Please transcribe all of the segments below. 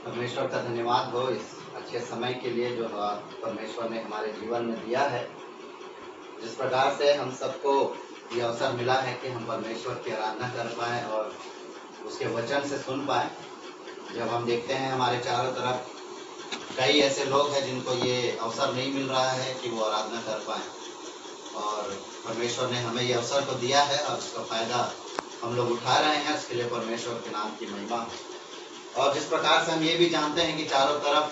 परमेश्वर का धन्यवाद हो इस अच्छे समय के लिए जो परमेश्वर ने हमारे जीवन में दिया है। जिस प्रकार से हम सबको ये अवसर मिला है कि हम परमेश्वर की आराधना कर पाएँ और उसके वचन से सुन पाएँ। जब हम देखते हैं हमारे चारों तरफ कई ऐसे लोग हैं जिनको ये अवसर नहीं मिल रहा है कि वो आराधना कर पाएँ, और परमेश्वर ने हमें ये अवसर तो दिया है और उसका फ़ायदा हम लोग उठा रहे हैं। उसके लिए परमेश्वर के नाम की महिमा हो। और जिस प्रकार से हम ये भी जानते हैं कि चारों तरफ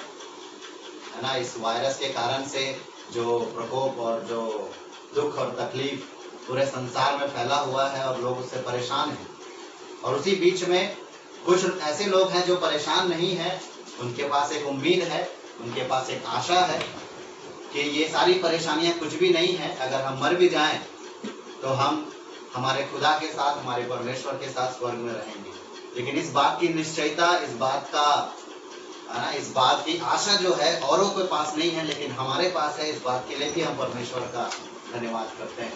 है ना, इस वायरस के कारण से जो प्रकोप और जो दुख और तकलीफ पूरे संसार में फैला हुआ है और लोग उससे परेशान हैं। और उसी बीच में कुछ ऐसे लोग हैं जो परेशान नहीं हैं, उनके पास एक उम्मीद है, उनके पास एक आशा है कि ये सारी परेशानियां कुछ भी नहीं है। अगर हम मर भी जाएं तो हम हमारे खुदा के साथ, हमारे परमेश्वर के साथ स्वर्ग में रहेंगे। लेकिन इस बात की निश्चयता, इस बात का है ना, इस बात की आशा जो है औरों के पास नहीं है, लेकिन हमारे पास है। इस बात के लिए भी हम परमेश्वर का धन्यवाद करते हैं।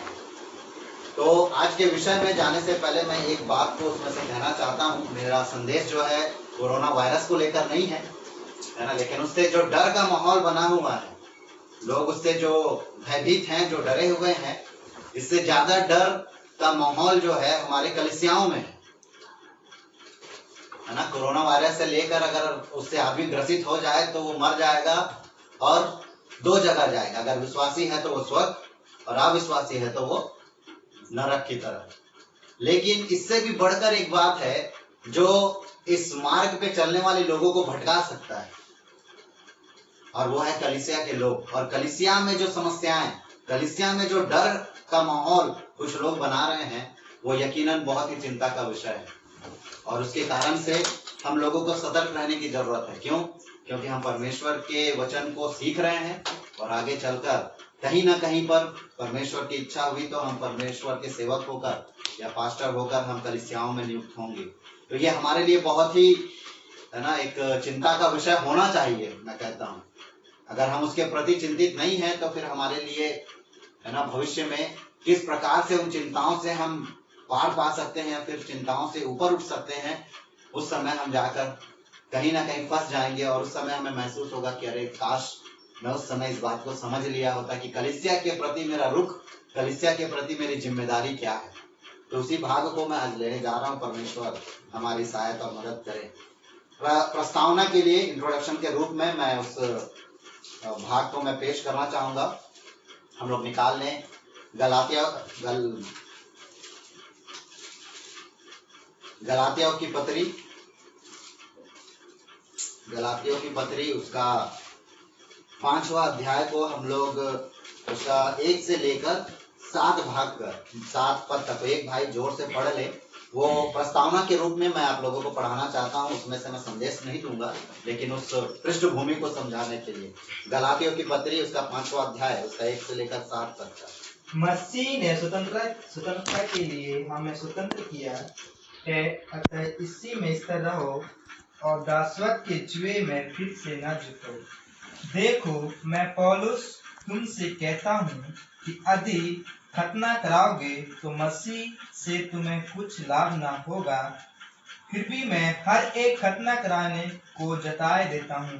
तो आज के विषय में जाने से पहले मैं एक बात को उसमें से कहना चाहता हूँ। मेरा संदेश जो है कोरोना वायरस को लेकर नहीं है ना, लेकिन उससे जो डर का माहौल बना हुआ है, लोग उससे जो भयभीत हैं, जो डरे हुए हैं, इससे ज्यादा डर का माहौल जो है हमारे कलीसियाओं में है ना। कोरोना वायरस से लेकर अगर उससे आदमी ग्रसित हो जाए तो वो मर जाएगा और दो जगह जाएगा। अगर विश्वासी है तो वो स्वर्ग और अविश्वासी है तो वो नरक की तरफ। लेकिन इससे भी बढ़कर एक बात है जो इस मार्ग पे चलने वाले लोगों को भटका सकता है, और वो है कलीसिया के लोग। और कलीसिया में जो समस्याएं, कलीसिया में जो डर का माहौल कुछ लोग बना रहे हैं, वो यकीनन बहुत ही चिंता का विषय है। और उसके कारण से हम लोगों को सतर्क रहने की जरूरत है। क्यों? क्योंकि हम परमेश्वर के वचन को सीख रहे हैं और आगे चलकर कहीं ना कहीं पर परमेश्वर की इच्छा हुई तो हम परमेश्वर के सेवक होकर या पास्टर होकर हम कलीसियाओं में नियुक्त होंगे। तो ये हमारे लिए बहुत ही है ना एक चिंता का विषय होना चाहिए। मैं कहता हूँ अगर हम उसके प्रति चिंतित नहीं है तो फिर हमारे लिए है ना भविष्य में किस प्रकार से उन चिंताओं से हम पार पा सकते हैं या फिर चिंताओं से ऊपर उठ सकते हैं, उस समय हम जाकर कहीं ना कहीं फंस जाएंगे। और उस समय हमें महसूस होगा कि अरे काश मैं उस समय इस बात को समझ लिया होता कि कलीसिया के प्रति मेरा रुख, कलीसिया के प्रति मेरी जिम्मेदारी क्या है। तो उसी भाग को मैं आज लेने जा रहा हूँ। परमेश्वर हमारी सहायता और मदद करे। प्रस्तावना के लिए इंट्रोडक्शन के रूप में मैं उस भाग को मैं पेश करना चाहूंगा। हम लोग निकाल लें गलातियों की पत्री उसका 5वां अध्याय को हम लोग उसका 1 से लेकर 7 भाग कर 7 पद तक। तो एक भाई जोर से पढ़ ले। वो प्रस्तावना के रूप में मैं आप लोगों को पढ़ाना चाहता हूँ। उसमें से मैं संदेश नहीं दूंगा, लेकिन उस पृष्ठभूमि को समझाने के लिए। गलातियों की पत्री उसका 5वां अध्याय उसका 1 से लेकर 7 तक का। मसीह ने स्वतंत्रता के लिए हमें स्वतंत्र किया है, अतः इसी में स्थिर रहो और दासवत के जुए में फिर से न झुको। देखो, मैं पौलुस तुमसे कहता हूँ कि यदि खतना कराओगे तो मसीह से तुम्हें कुछ लाभ न होगा। फिर भी मैं हर एक खतना कराने को जताए देता हूँ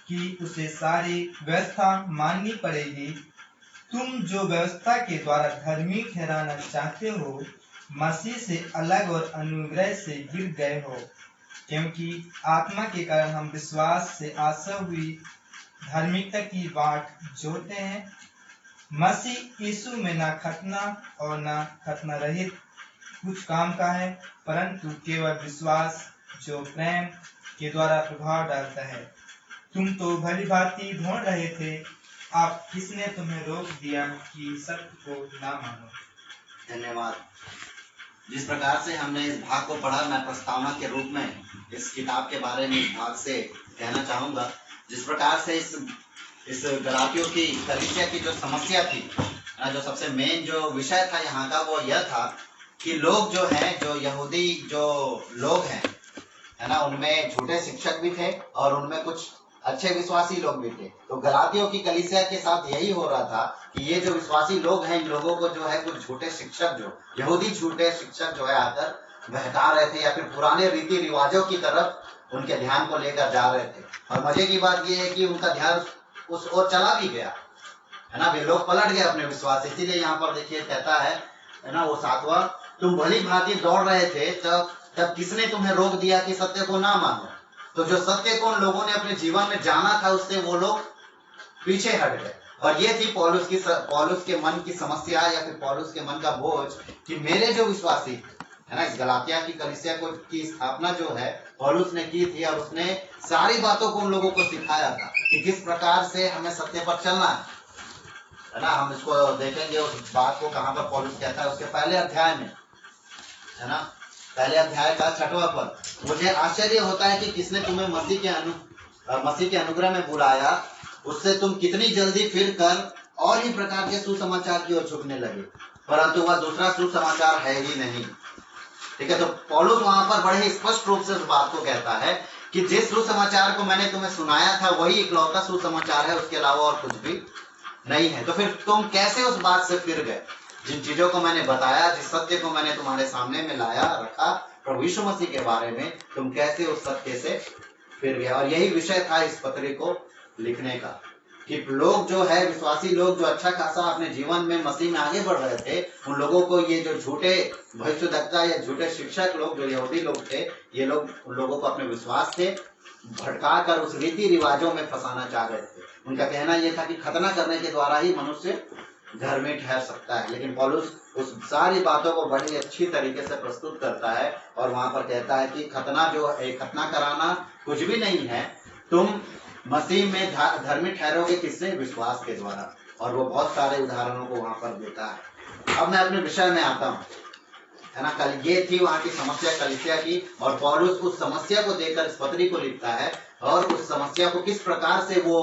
कि उसे सारी व्यवस्था माननी पड़ेगी। तुम जो व्यवस्था के द्वारा धर्मी ठहराना चाहते हो, मसीह से अलग और अनुग्रह से गिर गए हो, क्योंकि आत्मा के कारण हम विश्वास से आशा हुई धार्मिकता की बाट जोते हैं। मसीह यीशु में न खतना और न खतना रहित कुछ काम का है, परंतु केवल विश्वास जो प्रेम के द्वारा प्रभाव डालता है। तुम तो भली भांति ढूंढ रहे थे, आप किसने तुम्हें रोक दिया कि सत्य को ना मानो। धन्यवाद। जिस प्रकार से हमने इस भाग को पढ़ा, मैं प्रस्तावना के रूप में इस किताब के बारे में इस भाग से कहना चाहूंगा। जिस प्रकार से इस गलातियों की कलीसिया की जो समस्या थी, जो सबसे मेन जो विषय था यहाँ का, वो यह था कि लोग जो हैं, जो यहूदी जो लोग हैं है ना, उनमें झूठे शिक्षक भी थे और उनमें कुछ अच्छे विश्वासी लोग भी थे। तो गलातियों की कलीसिया के साथ यही हो रहा था कि ये जो विश्वासी लोग हैं, इन लोगों को जो है कुछ झूठे शिक्षक, जो यहूदी झूठे शिक्षक जो है आकर बहका रहे थे या फिर पुराने रीति रिवाजों की तरफ उनके ध्यान को लेकर जा रहे थे। और मजे की बात यह है कि उनका ध्यान उस ओर चला भी गया, है ना, वे लोग पलट गए अपने विश्वास। इसीलिए यहाँ पर देखिए कहता है ना वो 7वां, तुम भली भांति दौड़ रहे थे, तब किसने तुम्हें रोक दिया कि सत्य को ना मानो। तो जो सत्य को उन लोगों ने अपने जीवन में जाना था, उससे वो लोग पीछे हट गए। और ये थी पौलुस के मन की समस्या, या फिर पौलुस के मन का बोझ, कि मेरे जो विश्वासी है ना, इस गलातिया की कलीसिया को की स्थापना जो है पौलुस ने की थी, और उसने सारी बातों को उन लोगों को सिखाया था कि किस प्रकार से हमें सत्य पर चलना है ना। हम इसको देखेंगे उस बात को कहाँ पर पौलुस कहता है, उसके पहले अध्याय में, है ना, पहले अध्याय का 6वां पद, मुझे आश्चर्य होता है कि किसने तुम्हें मसीह के अनुग्रह में बुलाया, उससे तुम कितनी जल्दी फिर कर और ही प्रकार के सुसमाचार की ओर झुकने लगे, परंतु वह दूसरा सुसमाचार है ही नहीं। ठीक है, तो पौलुस वहां पर बड़े ही स्पष्ट रूप से उस बात को कहता है कि जिस सुसमाचार को मैंने तुम्हें सुनाया था वही इकलौता सुसमाचार है, उसके अलावा और कुछ भी नहीं है। तो फिर तुम कैसे उस बात से फिर गए? जिन चीजों को मैंने बताया, जिस सत्य को मैंने तुम्हारे सामने में लाया रखा प्रभु यीशु मसीह के बारे में, तुम कैसे उस सत्य से फिर गए? और यही विषय था इस पत्री को लिखने का, कि लोग जो है, विश्वासी लोग जो अच्छा खासा अपने जीवन में मसीह में आगे बढ़ रहे थे, उन लोगों को ये जो झूठे भविष्यद्वक्ता या झूठे शिक्षक लोग, जो यहूदी लोग थे, ये लोग उन लोगों को अपने विश्वास से भटका कर उस रीति रिवाजों में फंसाना चाह रहे थे। उनका कहना यह था कि खतना करने के द्वारा ही मनुष्य घर में ठहर सकता है। लेकिन पौलुस उस सारी बातों को बड़ी अच्छी तरीके से प्रस्तुत करता है, और वहां पर कहता है कि खतना जो है, खतना कराना कुछ भी नहीं है, तुम मसीह में धर्मी ठहरोगे, किससे? विश्वास के द्वारा। और वो बहुत सारे उदाहरणों को वहां पर देता है। अब मैं अपने विषय में आता हूँ, है ना। कल ये थी वहां की समस्या कलीसिया की, और पौलुस उस समस्या को देकर इस पत्री को लिखता है, और उस समस्या को किस प्रकार से वो,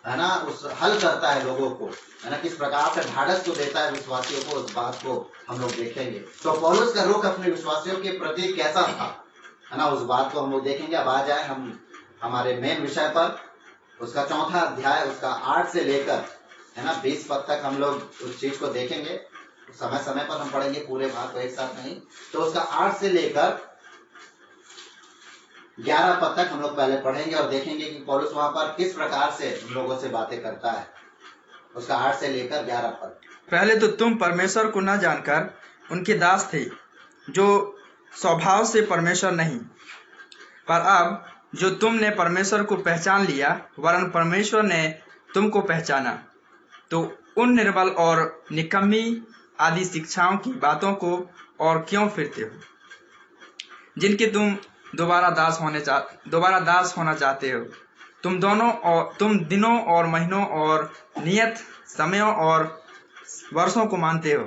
है ना, उस हल करता है लोगों को, है ना, किस प्रकार से ढाढ़स को देता है विश्वासियों को, उस बात को हम लोग देखेंगे। तो पौलुस का रुख अपने विश्वासियों के प्रति कैसा था, है ना, उस बात को हम लोग देखेंगे। अब आ जाए हम हमारे मेन विषय पर। उसका 4वां अध्याय, उसका 8 से लेकर, है ना, 20 पद तक हम लोग उस चीज को देखेंगे। समय समय पर हम पढ़ेंगे पूरे भाग को एक साथ नहीं। तो उसका 8 से लेकर 11 पद तक हम लोग पहले पढ़ेंगे और देखेंगे कि पौलुस वहां पर किस प्रकार से लोगों से बातें करता है। उसका 8 से लेकर 11 पद। पहले तो तुम परमेश्वर को न जानकर उनके दास थे, जो स्वभाव से परमेश्वर नहीं, पर अब जो तुमने परमेश्वर को पहचान लिया, वरन परमेश्वर ने तुमको पहचाना, तो उन निर्बल और निकम्मी आदि शिक्षाओं की बातों को और क्यों फिरते हो, जिनके तुम दोबारा दास होना चाहते हो। तुम दिनों और महीनों और नियत समयों और वर्षों को मानते हो।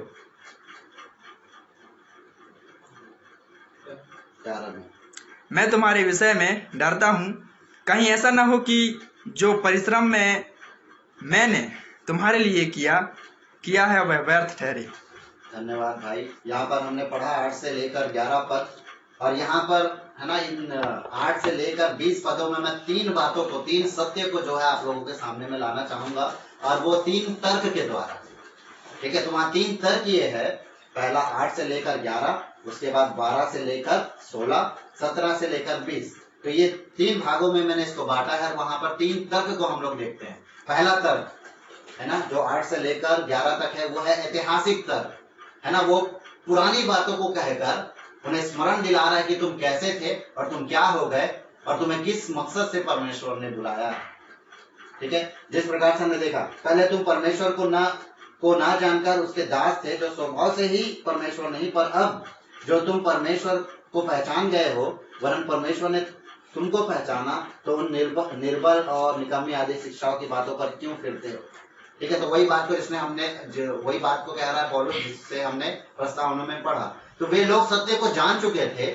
मैं तुम्हारे विषय में डरता हूँ, कहीं ऐसा न हो कि जो परिश्रम में मैंने तुम्हारे लिए किया है वह व्यर्थ ठहरे। धन्यवाद भाई। यहाँ पर हमने पढ़ा 8 से लेकर 11 पद, और यहाँ पर, है ना, इन 8 से लेकर 20 पदों में मैं 3 बातों को, 3 सत्य को जो है आप लोगों के सामने में लाना चाहूंगा, और वो 3 तर्क के द्वारा। ठीक है, तो वहाँ 3 तर्क ये है। पहला 8 से लेकर 11, उसके बाद 12 से लेकर 16, 17 से लेकर 20। तो ये 3 भागों में मैंने इसको बांटा है। वहां पर 3 तर्क को हम लोग देखते हैं। पहला तर्क, है ना, जो 8 से लेकर 11 तक है, वो है ऐतिहासिक तर्क, है ना। वो पुरानी बातों को कहकर उन्हें स्मरण दिला रहा है कि तुम कैसे थे और तुम क्या हो गए और तुम्हें किस मकसद से परमेश्वर ने बुलाया। ठीक है, जिस प्रकार से हमने देखा, पहले तुम परमेश्वर को ना जानकर उसके दास थे, जो स्वभाव से ही परमेश्वर नहीं, पर अब जो तुम परमेश्वर को पहचान गए हो, वरन परमेश्वर ने तुमको पहचाना, तो उन निर्बल और निकम्मी आदि शिक्षाओं की बातों पर क्यों फिरते हो। ठीक है, तो वही बात को कह रहा है पौलुस, जिससे हमने प्रस्तावना में पढ़ा। तो वे लोग सत्य को जान चुके थे,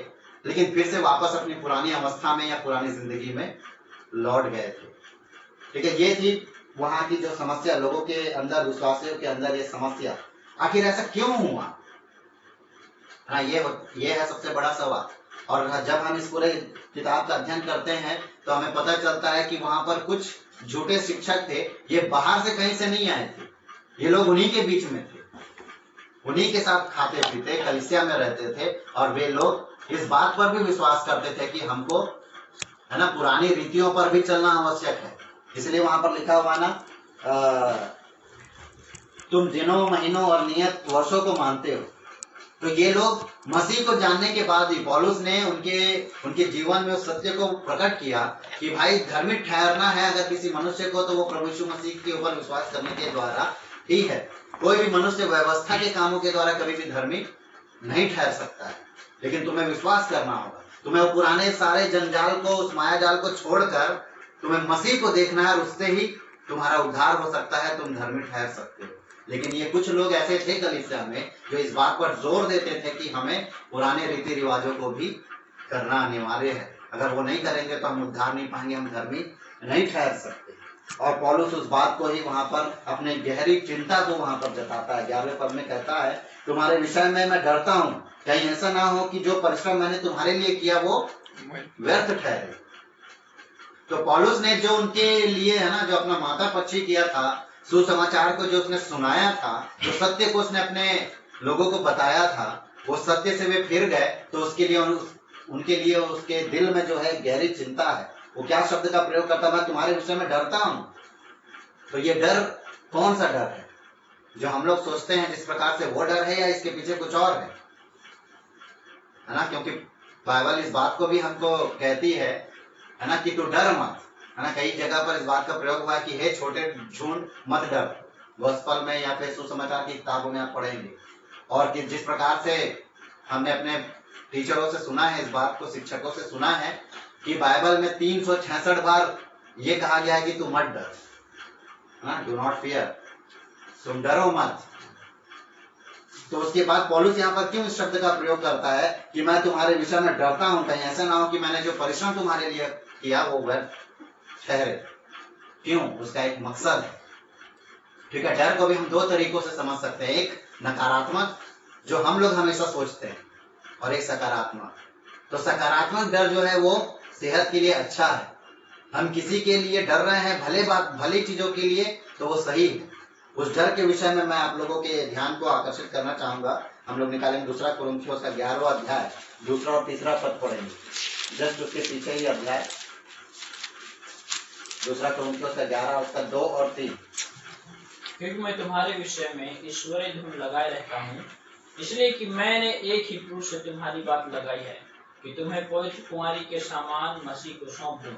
लेकिन फिर से वापस अपनी पुरानी अवस्था में या पुरानी जिंदगी में लौट गए थे। ठीक है, ये थी वहां की जो समस्या, लोगों के अंदर, विश्वासियों के अंदर ये समस्या। आखिर ऐसा क्यों हुआ, हाँ, ये है सबसे बड़ा सवाल। और जब हम इस पूरे किताब का अध्ययन करते हैं तो हमें पता चलता है कि वहां पर कुछ झूठे शिक्षक थे। ये बाहर से कहीं से नहीं आए थे, ये लोग उन्हीं के बीच में थे, उन्हीं के साथ खाते पीते कलीसिया में रहते थे, और वे लोग इस बात पर भी विश्वास करते थे कि हमको है ना, पुरानी रीतियों पर भी चलना आवश्यक है। इसलिए वहां पर लिखा हुआ ना, तुम दिनों, महीनों और नियत वर्षों को मानते हो। तो ये लोग मसीह को जानने के बाद ही पौलुस ने उनके जीवन में उस सत्य को प्रकट किया कि भाई धार्मिक ठहरना है अगर किसी मनुष्य को, तो वो प्रभु यीशु मसीह के ऊपर विश्वास करने के द्वारा ही है। कोई भी मनुष्य व्यवस्था के कामों के द्वारा कभी भी धार्मिक नहीं ठहर सकता है, लेकिन तुम्हें विश्वास करना होगा। तुम्हें वो पुराने सारे जंजाल को, उस माया जाल को छोड़कर तुम्हें मसीह को देखना है, और उससे ही तुम्हारा उद्धार हो सकता है, तुम धार्मिक ठहर सकते हो। लेकिन ये कुछ लोग ऐसे थे कलीसिया में जो इस बात पर जोर देते थे कि हमें पुराने रीति रिवाजों को भी करना अनिवार्य है, अगर वो नहीं करेंगे तो हम उद्धार नहीं पाएंगे, हम धार्मिक नहीं ठहर सकते। और पौलुस उस बात को ही वहां पर अपने गहरी चिंता को वहां पर जताता है। 11वें पद में कहता है, तुम्हारे विषय में मैं डरता हूं, कहीं ऐसा ना हो कि जो परिश्रम मैंने तुम्हारे लिए किया वो व्यर्थ ठहरे। तो पौलुस ने जो उनके लिए, है ना, जो अपना माथा पच्ची किया था, सुसमाचार को जो उसने सुनाया था, जो सत्य को उसने अपने लोगों को बताया था, वो सत्य से वे फिर गए, तो उसके लिए उनके लिए उसके दिल में जो है गहरी चिंता है। वो क्या शब्द का प्रयोग करता, मैं तुम्हारे विषय में डरता हूं। तो ये डर कौन सा डर है जो हम लोग सोचते हैं जिस प्रकार से वो डर है, या इसके पीछे कुछ और है ना? क्योंकि बाइबल इस बात को भी हमको कहती है ना, कि तू डर मत, है ना। कई जगह पर इस बात का प्रयोग हुआ है कि हे छोटे झुंड मत डर, गोस्पल में या फिर सुसमाचार की किताबों में आप पढ़ेंगे। और कि जिस प्रकार से हमने अपने टीचरों से सुना है, इस बात को शिक्षकों से सुना है कि बाइबल में 366 बार ये कहा गया है कि तू मत डर, डू नॉट फियर, तुम डरो मत। तो उसके बाद पौलुस यहाँ पर क्यों इस शब्द का प्रयोग करता है कि मैं तुम्हारे विषय में डरता हूं, कहीं ऐसा ना हो कि मैंने जो परिश्रम तुम्हारे लिए किया वो व्यर्थ ठहरे। क्यों? उसका एक मकसद है। ठीक है, डर को भी हम दो तरीकों से समझ सकते हैं, एक नकारात्मक जो हम लोग हमेशा सोचते हैं, और एक सकारात्मक। तो सकारात्मक डर जो है वो सेहत के लिए अच्छा है। हम किसी के लिए डर रहे हैं, भली चीजों के लिए, तो वो सही है। उस डर के विषय में मैं आप लोगों के ध्यान को आकर्षित करना चाहूंगा। हम लोग निकालेंगे 2 कुरिन्थियोस का 11वां अध्याय, 2 और 3 पद पढ़ेंगे। जस्ट उसके पीछे ही अध्याय 2 कुरिन्थियोस का 11, उसका 2 और 3। क्योंकि मैं तुम्हारे विषय में ईश्वरीय धुन लगाए रहता हूँ, इसलिए कि मैंने एक ही पुरुष से तुम्हारी बात लगाई है कि तुम्हें पवित्र कुंवारी के समान मसीह को सौंप दूं।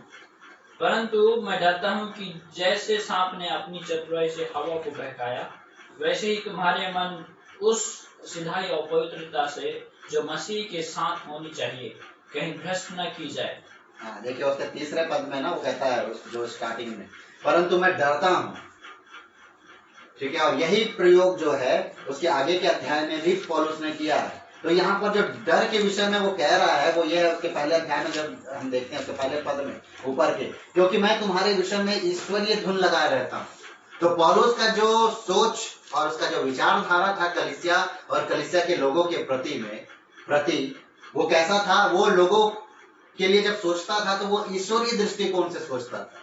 परंतु मैं डरता हूँ कि जैसे सांप ने अपनी चतुराई से हवा को बहकाया, वैसे ही तुम्हारे मन उस सिधाई और पवित्रता से जो मसीह के साथ होनी चाहिए कहीं भ्रष्ट न की जाए। देखिए उसके 3 पद में ना वो कहता है, जो स्टार्टिंग में, परंतु मैं डरता हूँ। ठीक है, और यही प्रयोग जो है उसके आगे के अध्याय में भी पौलुस ने किया है। तो यहाँ पर जो डर के विषय में वो कह रहा है वो ये है, उसके पहले अध्याय में जब हम देखते हैं उसके पहले पद में ऊपर के, क्योंकि मैं तुम्हारे विषय में ईश्वरीय धुन लगाए रहता हूँ। तो पौलुस का जो सोच और उसका जो विचारधारा था कलीसिया और कलीसिया के लोगों के प्रति वो कैसा था, वो लोगों के लिए जब सोचता था तो वो ईश्वरीय दृष्टिकोण से सोचता था,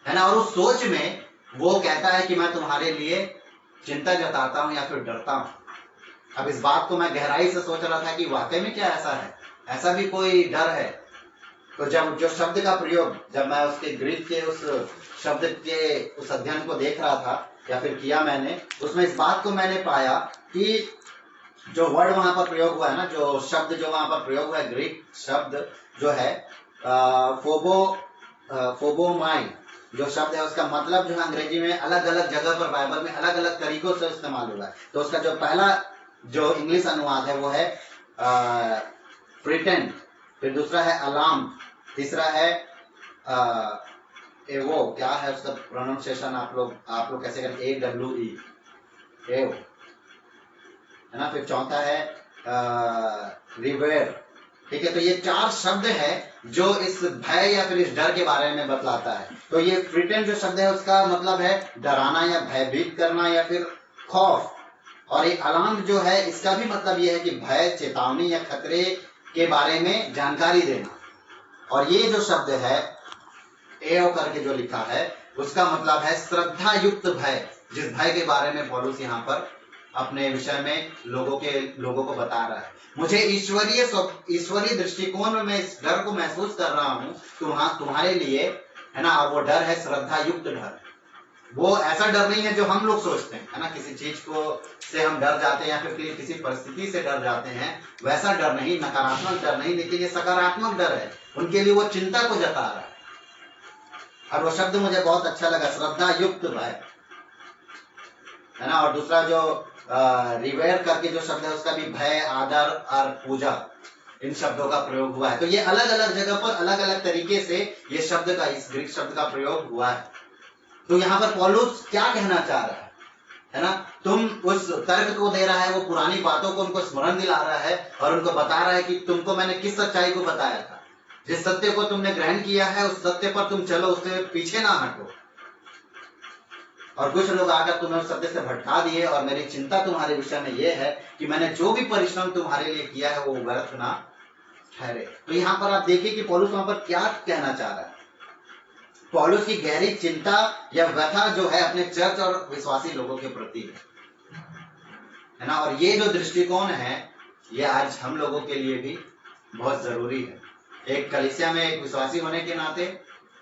है ना। और उस सोच में वो कहता है कि मैं तुम्हारे लिए चिंता जताता हूं या फिर डरता हूं। अब इस बात को मैं गहराई से सोच रहा था कि वाकई में क्या ऐसा है, ऐसा भी कोई डर है। तो जब जो शब्द का प्रयोग, जब मैं उसके ग्रीक के उस शब्द के उस अध्ययन को देख रहा था या फिर किया मैंने, उसमें इस बात को मैंने पाया कि जो वर्ड वहां पर प्रयोग हुआ है ना, जो शब्द जो वहां पर प्रयोग हुआ है, ग्रीक शब्द जो है फोबोमाई जो शब्द है, उसका मतलब जो है अंग्रेजी में अलग अलग जगह पर बाइबल में अलग अलग तरीकों से इस्तेमाल हुआ है। तो उसका जो पहला जो इंग्लिश अनुवाद है वो है प्रिटेंड, फिर दूसरा है अलार्म, तीसरा है वो क्या है उसका प्रोनाउंसिएशन, आप लोग कैसे करें, AWE एव, है ना। फिर चौथा है रिवेयर। ठीक है, तो ये 4 शब्द है जो इस भय या फिर इस डर के बारे में बतलाता है। तो ये प्रिटेंड जो शब्द है उसका मतलब है डराना या भयभीत करना या फिर खौफ, और एक अलार्म जो है इसका भी मतलब ये है कि भय, चेतावनी या खतरे के बारे में जानकारी देना। और ये जो शब्द है एओ करके जो लिखा है उसका मतलब है श्रद्धा युक्त भय, जिस भय के बारे में पौलुस यहाँ पर अपने विषय में लोगों को बता रहा है। मुझे ईश्वरीय दृष्टिकोण में मैं इस डर को महसूस कर रहा हूँ तुम्हारे लिए, है ना। और वो डर है श्रद्धा युक्त डर। वो ऐसा डर नहीं है जो हम लोग सोचते हैं, है ना, किसी चीज को से हम डर जाते हैं या फिर किसी परिस्थिति से डर जाते हैं, वैसा डर नहीं, नकारात्मक डर नहीं, लेकिन ये सकारात्मक डर है। उनके लिए वो चिंता को जता रहा है। और वो शब्द मुझे बहुत अच्छा लगा, श्रद्धा युक्त भय, है ना। और दूसरा जो रिवेयर करके जो शब्द है उसका भी भय, आदर और पूजा, इन शब्दों का प्रयोग हुआ है। तो ये अलग अलग जगह पर अलग अलग तरीके से ये शब्द का, इस ग्रीक शब्द का प्रयोग हुआ है। तो यहाँ पर पौलुस क्या कहना चाह रहा है ना, तुम उस तर्क को दे रहा है, वो पुरानी बातों को उनको स्मरण दिला रहा है और उनको बता रहा है कि तुमको मैंने किस सच्चाई को बताया था, जिस सत्य को तुमने ग्रहण किया है उस सत्य पर तुम चलो, उससे पीछे ना हटो। और कुछ लोग आकर तुम्हें उस सत्य से भटका दिए, और मेरी चिंता तुम्हारे विषय में यह है कि मैंने जो भी परिश्रम तुम्हारे लिए किया है वो व्यर्थ ना ठहरे। तो यहाँ पर आप देखिए कि पौलुस वहां पर क्या कहना चाह रहा है। पौलुस की गहरी चिंता या व्यथा जो है अपने चर्च और विश्वासी लोगों के प्रति है ना। और ये जो दृष्टिकोण है ये आज हम लोगों के लिए भी बहुत जरूरी है। एक कलीसिया में एक विश्वासी होने के नाते,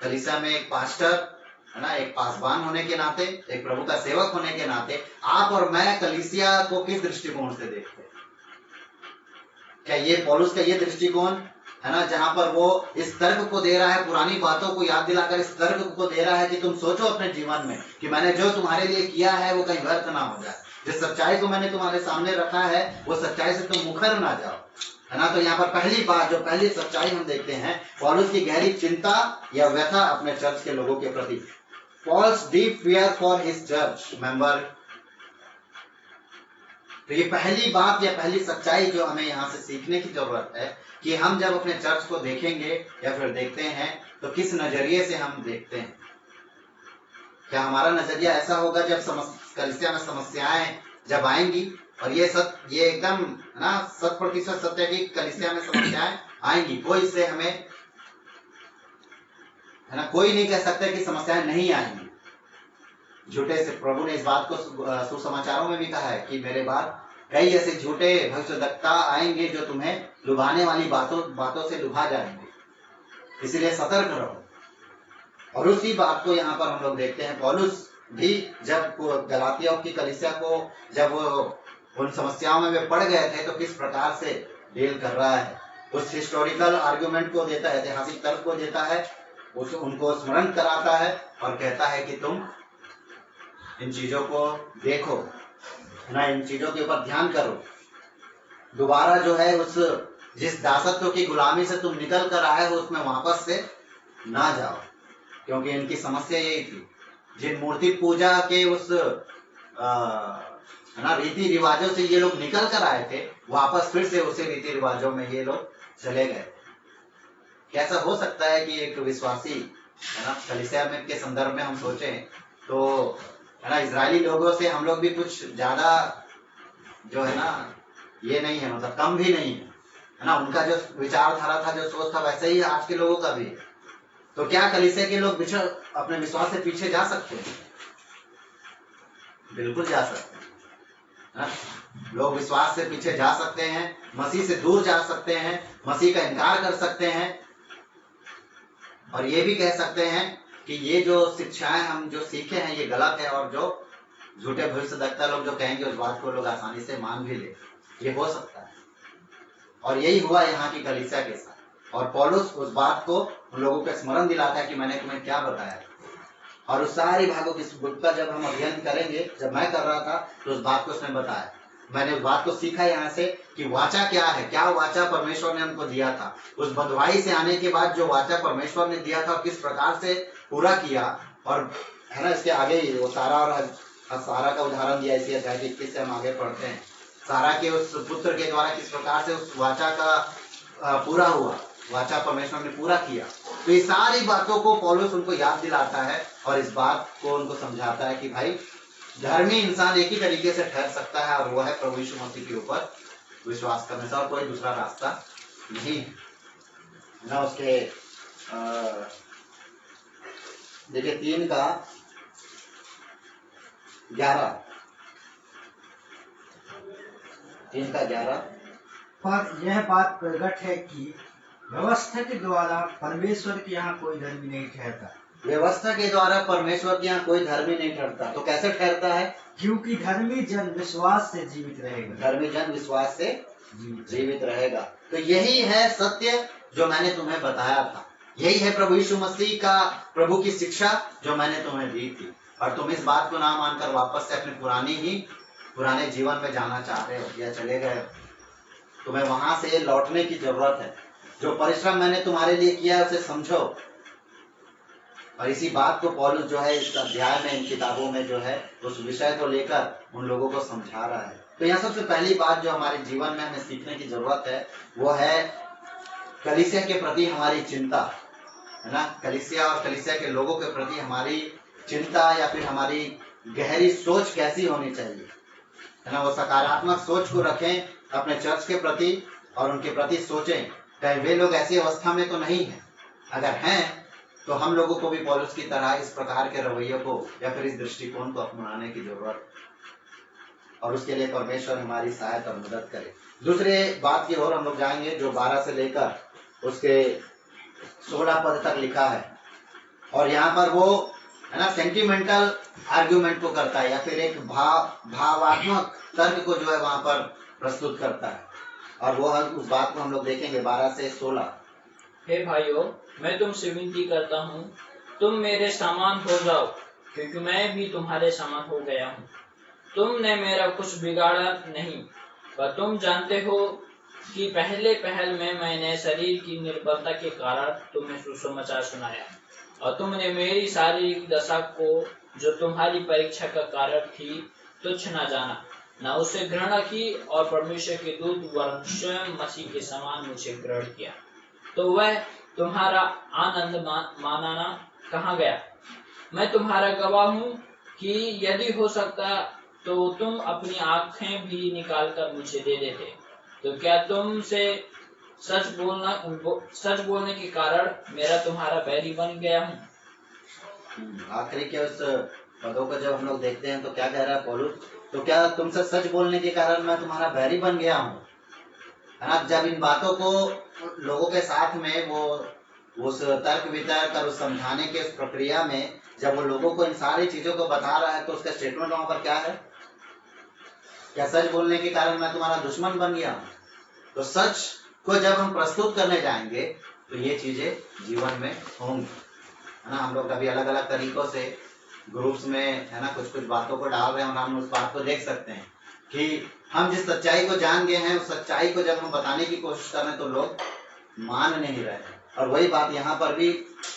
कलीसिया में एक पास्टर, है ना, एक पासवान होने के नाते, एक प्रभु का सेवक होने के नाते, आप और मैं कलीसिया को किस दृष्टिकोण से देखते हैं? क्या ये पौलुस का ये दृष्टिकोण है ना, जहां पर वो इस तर्क को दे रहा है, पुरानी बातों को याद दिलाकर इस तर्क को दे रहा है कि तुम सोचो अपने जीवन में कि मैंने जो तुम्हारे लिए किया है वो कहीं व्यर्थ ना हो जाए, जिस सच्चाई को मैंने तुम्हारे सामने रखा है वो सच्चाई से तुम मुखर ना जाओ, है ना। तो यहाँ पर पहली बात, जो पहली सच्चाई हम देखते हैं, पौलुस की गहरी चिंता या व्यथा अपने चर्च के लोगों के प्रति। Paul's deep fear for his church member. तो ये पहली बात या पहली सच्चाई जो हमें यहाँ से सीखने की जरूरत है कि हम जब अपने चर्च को देखेंगे या फिर देखते हैं तो किस नजरिए से हम देखते हैं। क्या हमारा नजरिया ऐसा होगा जब कलीसिया में समस्याएं जब आएंगी, और ये एकदम ना 100% सत्य की कलीसिया में समस्याएं आएंगी, कोई इससे हमें, है ना, कोई नहीं कह सकता कि समस्याएं नहीं आएंगी। झूठे से प्रभु ने इस बात को सुसमाचारों में भी कहा है कि मेरे बाद कई ऐसे झूठे भविष्यद्वक्ता आएंगे जो तुम्हें लुभाने वाली बातों से लुभा जाएंगे, इसलिए सतर्क रहो। और उसी बात को यहाँ पर हम लोग देखते हैं, पौलुस भी जब गलातियों की कलीसिया को जब उन समस्याओं में वे पड़ गए थे तो किस प्रकार से डील कर रहा है, उस हिस्टोरिकल आर्गुमेंट को देता है, ऐतिहासिक तर्क को देता है, उनको स्मरण कराता है और कहता है कि तुम इन चीजों को देखो, है ना, इन चीजों के ऊपर ध्यान करो, दोबारा जो है उस जिस दासत्व की गुलामी से तुम निकल कर आए हो उसमें वापस से ना जाओ। क्योंकि इनकी समस्या यही थी, जिन मूर्ति पूजा के उस है ना रीति रिवाजों से ये लोग निकल कर आए थे, वापस फिर से उसी रीति रिवाजों में ये लोग चले गए। कैसा हो सकता है कि एक विश्वासी, है ना, कलीसिया में के संदर्भ में हम सोचें तो, है ना, इजरायली लोगों से हम लोग भी कुछ ज्यादा जो है ना ये नहीं है, मतलब कम भी नहीं है ना। उनका जो विचारधारा था, जो सोच था, वैसे ही आज के लोगों का भी है। तो क्या कलीसिया के लोग अपने विश्वास से पीछे जा सकते हैं? बिल्कुल जा सकते हैं। लोग विश्वास से पीछे जा सकते हैं, मसीह से दूर जा सकते हैं, मसीह का इनकार कर सकते हैं, और ये भी कह सकते हैं कि ये जो शिक्षाएं हम जो सीखे हैं ये गलत है, और जो झूठे भविष्यद्वक्ता लोग जो कहेंगे उस बात को लोग आसानी से मान भी ले, ये हो सकता है। और यही हुआ यहाँ की कलीसिया के साथ। और पौलुस उस बात को उन लोगों को स्मरण दिलाता है कि मैंने तुम्हें क्या बताया। और उस सारी भागों की बुक का जब हम अध्ययन करेंगे, जब मैं कर रहा था तो उस बात को उसने बताया, मैंने उस बात को सीखा यहाँ से कि वाचा क्या है, क्या वाचा परमेश्वर ने उनको दिया था, उस बंधुआई से आने के बाद जो वाचा परमेश्वर ने दिया था किस प्रकार से पूरा किया। और है ना, इसके आगे वो सारा और सारा का उदाहरण दिया, इसी अध्याय 21 से हम आगे पढ़ते हैं। सारा के उस पुत्र के द्वारा किस प्रकार से उस वाचा का पूरा हुआ, वाचा परमेश्वर ने पूरा किया। तो ये सारी बातों को पौलुस उनको याद दिलाता है और इस बात को उनको समझाता है कि भाई धर्मी इंसान एक ही तरीके से ठहर सकता है, और वो है प्रभु यीशु मसीह के ऊपर विश्वास करने से, और कोई दूसरा रास्ता नहीं है ना। उसके देखिए 3:11 3 का 11। पर यह बात प्रकट है कि व्यवस्था के द्वारा परमेश्वर के यहाँ कोई धर्मी नहीं ठहरता, व्यवस्था के द्वारा परमेश्वर के यहाँ कोई धर्मी नहीं ठहरता। तो कैसे ठहरता है? क्योंकि धर्मी जन विश्वास से जीवित रहेगा। धर्मी जन विश्वास से जीवित रहेगा। तो यही है सत्य जो मैंने तुम्हें बताया था, यही है प्रभु यीशु मसीह का, प्रभु की शिक्षा जो मैंने तुम्हें दी थी, और तुम इस बात को ना मानकर वापस से अपने पुराने जीवन में जाना चाह रहे हो या चले गए हो। तुम्हें वहां से लौटने की जरूरत है। जो परिश्रम मैंने तुम्हारे लिए किया है उसे समझो। और इसी बात को पौलुस जो है इस अध्याय में, इन किताबों में जो है उस विषय को लेकर उन लोगों को समझा रहा है। तो यहाँ सबसे पहली बात जो हमारे जीवन में हमें सीखने की जरूरत है वो है कलीसिया के प्रति हमारी चिंता, है ना। कलीसिया और कलीसिया के लोगों के प्रति हमारी चिंता या फिर हमारी गहरी सोच कैसी होनी चाहिए, है ना। वो सकारात्मक सोच को रखें अपने चर्च के प्रति और उनके प्रति सोचें कहीं वे लोग ऐसी अवस्था में तो नहीं है। अगर हैं तो हम लोगों को भी पौलुस की तरह इस प्रकार के रवैये को या फिर इस दृष्टिकोण को अपनाने की जरूरत है, और उसके लिए परमेश्वर हमारी सहायता और मदद करे। दूसरे बात की ओर हम लोग जाएंगे जो 12 से लेकर उसके 16 पद तक लिखा है, और यहाँ पर वो, है ना, सेंटिमेंटल आर्ग्यूमेंट को करता है या फिर एक भावात्मक तर्क को जो है वहां पर प्रस्तुत करता है, और वो उस बात को हम लोग देखेंगे 12 से 16। हे भाइयों, मैं तुमसे विनती करता हूँ, तुम मेरे समान हो जाओ, क्योंकि मैं भी तुम्हारे समान हो गया हूँ। तुमने मेरा कुछ बिगाड़ा नहीं, पर तुम जानते हो कि पहले पहल में मैंने शरीर की निर्बलता के कारण तुम्हें सुसमाचार सुनाया, और तुमने मेरी शारीरिक दशा को, जो तुम्हारी परीक्षा का कारण थी, तुच्छ न जाना, न उसे घृणा की, और परमेश्वर के दूत वरन स्वयं मसीह के समान मुझे ग्रहण किया। तो वह तुम्हारा आनंद मानाना कहाँ गया? मैं तुम्हारा गवाह हूँ कि यदि हो सकता तो तुम अपनी आंखें भी निकालकर मुझे दे देते। तो क्या तुमसे सच बोलने के कारण मेरा तुम्हारा बैरी बन गया हूँ? आखिरी के उस पदों को जब हम लोग देखते हैं तो क्या कह रहा है पौलुस? तो क्या तुमसे सच बोलने के कारण मैं तुम्हारा बैरी बन गया हूँ, है ना। जब इन बातों को लोगों के साथ में वो उस तर्क वितर्क और उस समझाने के उस प्रक्रिया में जब वो लोगों को इन सारी चीजों को बता रहा है तो उसका स्टेटमेंट वहां पर क्या है? क्या सच बोलने के कारण मैं तुम्हारा दुश्मन बन गया हूँ? तो सच को जब हम प्रस्तुत करने जाएंगे तो ये चीजें जीवन में होंगी, है ना। हम लोग कभी अलग अलग तरीकों से ग्रुप्स में, है ना, कुछ कुछ बातों को डाल रहे हैं और हम उस बात को देख सकते हैं कि हम जिस सच्चाई को जान गए हैं उस सच्चाई को जब हम बताने की कोशिश कर रहे हैं तो लोग मान नहीं रहे हैं। और वही बात यहाँ पर भी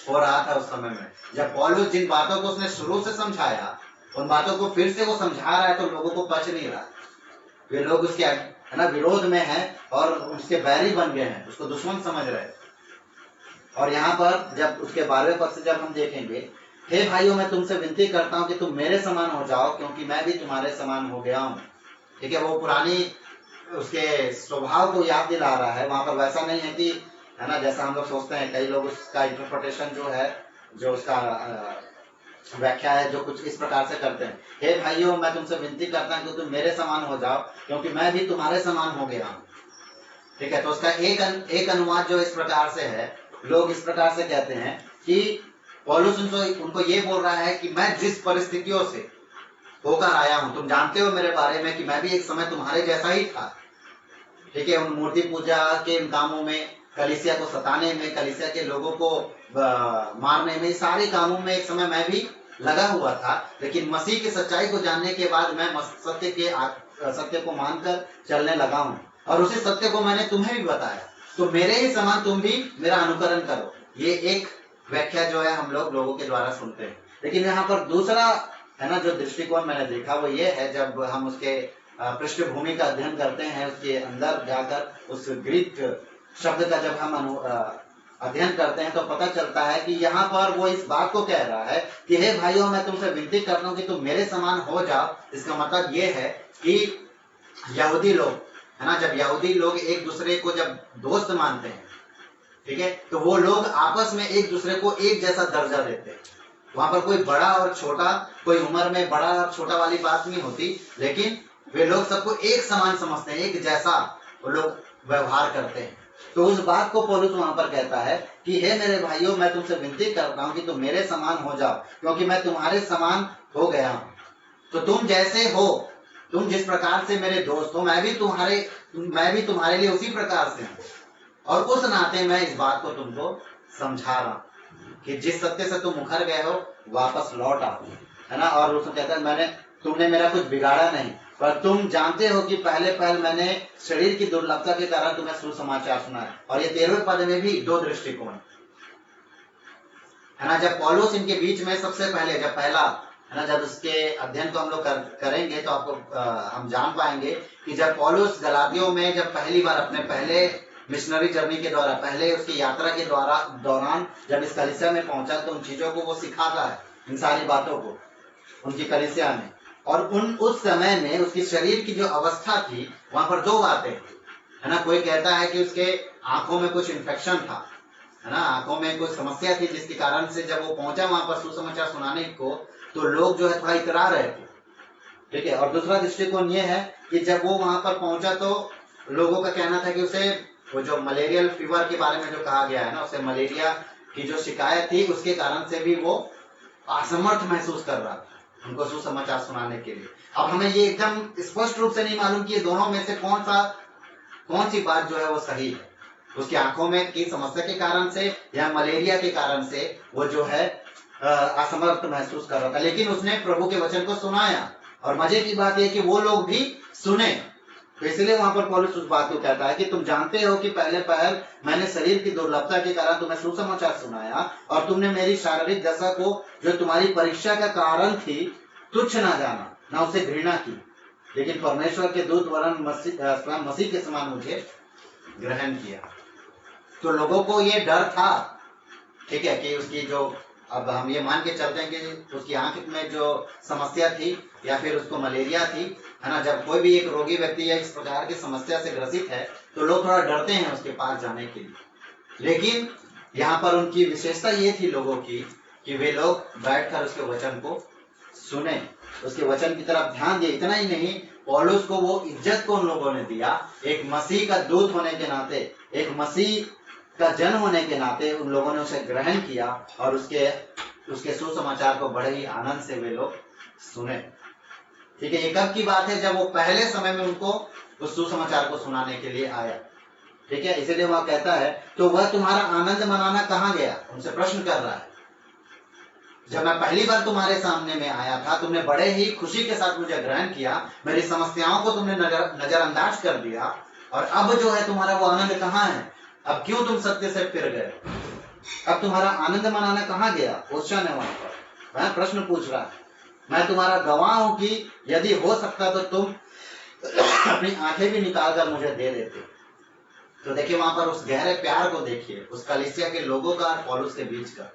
हो रहा था उस समय में, जब पौलुस जिन बातों को उसने शुरू से समझाया उन बातों को फिर से वो समझा रहा है तो लोगों को पच नहीं रहा। वे लोग उसके, है ना, विरोध में हैं और उसके बैरी बन गए हैं, उसको दुश्मन समझ रहे हैं। और यहाँ पर जब उसके 12वें पद से जब हम देखेंगे, हे भाइयों, मैं तुमसे विनती करता हूँ कि तुम मेरे समान हो जाओ, क्योंकि मैं भी तुम्हारे समान हो गया हूँ। ठीक है, वो पुरानी उसके स्वभाव को याद दिला रहा है। वहां पर वैसा नहीं है कि, है ना, जैसा हम लोग सोचते हैं, कई लोग उसका इंटरप्रिटेशन जो है, जो उसका व्याख्या है, जो कुछ इस प्रकार से करते हैं, हे भाइयों, मैं तुमसे विनती करता हूँ कि तुम मेरे समान हो जाओ, क्योंकि मैं भी तुम्हारे समान हो गया हूँ। ठीक है, तो उसका एक अनुवाद जो इस प्रकार से है, लोग इस प्रकार से कहते हैं कि पौलुस उनको ये बोल रहा है कि मैं जिस परिस्थितियों से होकर आया हूं, तुम जानते हो मेरे बारे में कि मैं भी एक समय तुम्हारे जैसा ही था। ठीक है, उन मूर्ति पूजा के इन कामों में, कलीसिया को सताने में, कलीसिया के लोगों को मारने में, सारे कामों में एक समय मैं भी लगा हुआ था। लेकिन मसीह की सच्चाई को जानने के बाद मैं सत्य को मानकर चलने लगा हूँ, और उसी सत्य को मैंने तुम्हें भी बताया। तो मेरे ही समान तुम भी मेरा अनुकरण करो। ये एक व्याख्या जो है हम लोगों के द्वारा सुनते हैं। लेकिन यहाँ पर दूसरा, है ना, जो दृष्टिकोण मैंने देखा वो ये है, जब हम उसके पृष्ठभूमि का अध्ययन करते हैं, उसके अंदर जाकर उस ग्रीक शब्द का जब हम अध्ययन करते हैं तो पता चलता है कि यहाँ पर वो इस बात को कह रहा है कि हे भाइयों, मैं तुमसे विनती करता हूँ कि तुम मेरे समान हो जाओ। इसका मतलब ये है कि यहूदी लोग, है ना, जब यहूदी लोग एक दूसरे को जब दोस्त मानते हैं, ठीक है, तो वो लोग आपस में एक दूसरे को एक जैसा दर्जा देते हैं। वहां पर कोई बड़ा और छोटा, कोई उम्र में बड़ा और छोटा वाली बात नहीं होती, लेकिन वे लोग सबको एक समान समझते हैं, एक जैसा वो लोग व्यवहार करते हैं। तो उस बात को पौलुस वहां पर कहता है कि हे मेरे भाइयों, मैं तुमसे विनती करता हूं कि तुम मेरे समान हो जाओ, क्योंकि मैं तुम्हारे समान हो गया हूं। तो तुम जैसे हो, तुम जिस प्रकार से मेरे दोस्त हो, मैं भी तुम्हारे लिए उसी प्रकार से हूं। और उस नाते मैं इस बात को तुमको समझा रहा हूं कि जिस सत्य से तुम मुखर गए हो वापस लौट आओ, है ना। और उसमें कहता है तुमने मेरा कुछ बिगाड़ा नहीं, पर तुम जानते हो कि पहले मैंने शरीर की दुर्लभता के कारण तुम्हें सुसमाचार सुनाया। और ये 13वें पद में भी दो दृष्टिकोण है ना। जब पौलुस इनके बीच में सबसे पहले है ना, जब उसके अध्ययन को हम लोग करेंगे तो आपको हम जान पाएंगे कि जब पौलुस गलातियों में जब पहली बार अपने पहले मिशनरी जर्नी के द्वारा, पहले उसकी यात्रा के दौरान जब इस कलीसिया में पहुंचा तो उन चीजों को वो सिखाता है, इन सारी बातों को उनकी कलीसिया में। और उस समय में उसकी शरीर की जो अवस्था थी वहां पर दो बातें है ना। कोई कहता है कि उसके आंखों में कुछ इन्फेक्शन था, है ना, आंखों में कुछ समस्या थी, जिसके कारण से जब वो पहुंचा वहां पर सुसमाचार सुनाने को तो लोग जो है थोड़ा इतरा रहे थे, ठीक है। और दूसरा दृष्टिकोण ये है कि जब वो वहां पर पहुंचा तो लोगों का कहना था कि उसे वो जो मलेरियल फीवर के बारे में जो कहा गया है ना, उसे मलेरिया की जो शिकायत थी उसके कारण से भी वो असमर्थ महसूस कर रहा था उनको सुसमाचार सुनाने के लिए। अब हमें ये एकदम स्पष्ट रूप से नहीं मालूम कि ये दोनों में से कौन सी बात जो है वो सही है, उसकी आंखों में की समस्या के कारण से या मलेरिया के कारण से वो जो है असमर्थ महसूस कर रहा था। लेकिन उसने प्रभु के वचन को सुनाया, और मजे की बात यह कि वो लोग भी सुने। तो इसलिए वहां पर पौलुस उस बात को कहता है कि तुम जानते हो कि पहले मैंने शरीर की दुर्लभता के कारण तुम्हें सुसमाचार सुनाया, और तुमने मेरी शारीरिक दशा को जो तुम्हारी परीक्षा का कारण थी तुच्छ ना जाना, ना उसे घृणा की, लेकिन परमेश्वर के दूत वरन मसीह के समान मुझे ग्रहण किया। तो लोगों को ये डर था, ठीक है, कि उसकी जो, अब हम ये मान के चलते हैं कि उसकी आंख में जो समस्या थी या फिर उसको मलेरिया थी, है ना। जब कोई भी एक रोगी व्यक्ति या इस प्रकार की समस्या से ग्रसित है तो लोग थोड़ा डरते हैं उसके पास जाने के लिए। लेकिन यहाँ पर उनकी विशेषता ये थी लोगों की कि वे लोग बैठकर उसके वचन को सुने, उसके वचन की तरफ ध्यान दिए। इतना ही नहीं, पौलुस को वो इज्जत को उन लोगों ने दिया, एक मसीह का दूत होने के नाते, एक मसीह का जन होने के नाते उन लोगों ने उसे ग्रहण किया, और उसके सुसमाचार को बड़े ही आनंद से वे लोग सुने, ठीक है। ये कब की बात है? जब वो पहले समय में उनको उस सुसमाचार को सुनाने के लिए आया, ठीक है। इसीलिए वह कहता है तो वह तुम्हारा आनंद मनाना कहाँ गया, उनसे प्रश्न कर रहा है। जब मैं पहली बार तुम्हारे सामने में आया था तुमने बड़े ही खुशी के साथ मुझे ग्रहण किया, मेरी समस्याओं को तुमने नजरअंदाज कर दिया, और अब जो है तुम्हारा वो आनंद कहाँ है? अब क्यों तुम सत्य से फिर गए? अब तुम्हारा आनंद मनाना कहाँ गया? क्वेश्चन है वहां पर, मैं प्रश्न पूछ रहा है। मैं तुम्हारा गवाह हूं कि यदि हो सकता तो तुम अपनी आंखें भी निकाल कर मुझे दे देते। तो देखिए वहां पर उस गहरे प्यार को देखिए, उस कलीसिया के लोगों का और पौलुस के बीच का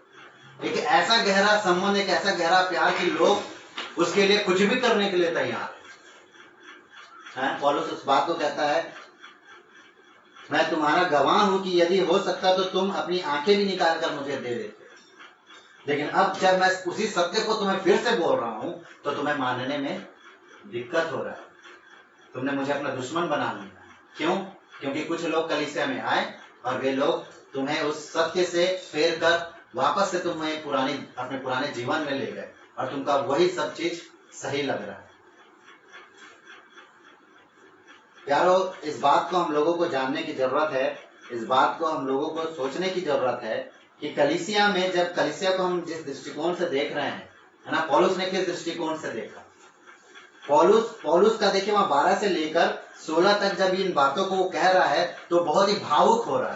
एक ऐसा गहरा संबंध, एक ऐसा गहरा प्यार कि लोग उसके लिए कुछ भी करने के लिए तैयार है। पौलुस उस बात को कहता है, मैं तुम्हारा गवाह हूं कि यदि हो सकता तो तुम अपनी आंखें भी निकाल कर मुझे दे देते। लेकिन अब जब मैं उसी सत्य को तुम्हें फिर से बोल रहा हूं तो तुम्हें मानने में दिक्कत हो रहा है, तुमने मुझे अपना दुश्मन बना लिया। क्यों? क्योंकि कुछ लोग कलीसिया में आए और वे लोग तुम्हें उस सत्य से फेर कर वापस से तुम्हें अपने पुराने जीवन में ले गए, और तुमका वही सब चीज सही लग रहा है। यारो, इस बात को हम लोगों को जानने की जरूरत है, इस बात को हम लोगों को सोचने की जरूरत है कि कलीसिया में, जब कलीसिया को हम जिस दृष्टिकोण से देख रहे हैं, है ना, पौलुस ने किस दृष्टिकोण से देखा? पौलुस का देखिए वहां 12 से लेकर 16 तक जब इन बातों को वो कह रहा है तो बहुत ही भावुक हो रहा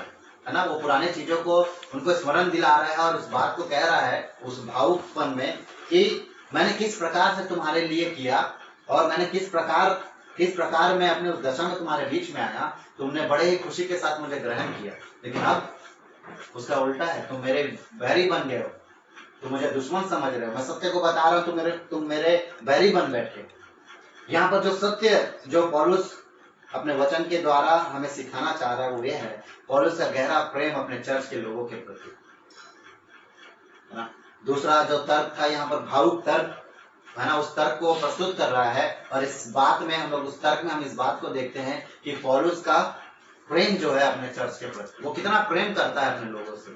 है ना। वो पुराने चीजों को उनको स्मरण दिला रहा है और उस बात को कह रहा है उस भावुकपन में कि मैंने किस प्रकार से तुम्हारे लिए किया, और मैंने किस प्रकार मैं अपने उस दशा में तुम्हारे बीच में आया, तुमने बड़े ही खुशी के साथ मुझे ग्रहण किया। लेकिन अब उसका उल्टा है, तुम मेरे बैरी बन गए हो, तुम मुझे दुश्मन समझ रहे हो। मैं सत्य को बता रहा हूं, तुम मेरे बैरी बन बैठे। यहाँ पर जो सत्य जो पौलुस अपने वचन के द्वारा हमें सिखाना चाह रहा है वो ये है पौलुस का गहरा प्रेम अपने चर्च के लोगों के प्रति, है ना। दूसरा जो तर्क था यहाँ पर भावुक तर्क, है ना, उस तर्क को प्रस्तुत कर रहा है। और इस बात में हम लोग, उस तर्क में हम इस बात को देखते हैं कि पौलुस का प्रेम जो है अपने चर्च के प्रति, वो कितना प्रेम करता है अपने लोगों से।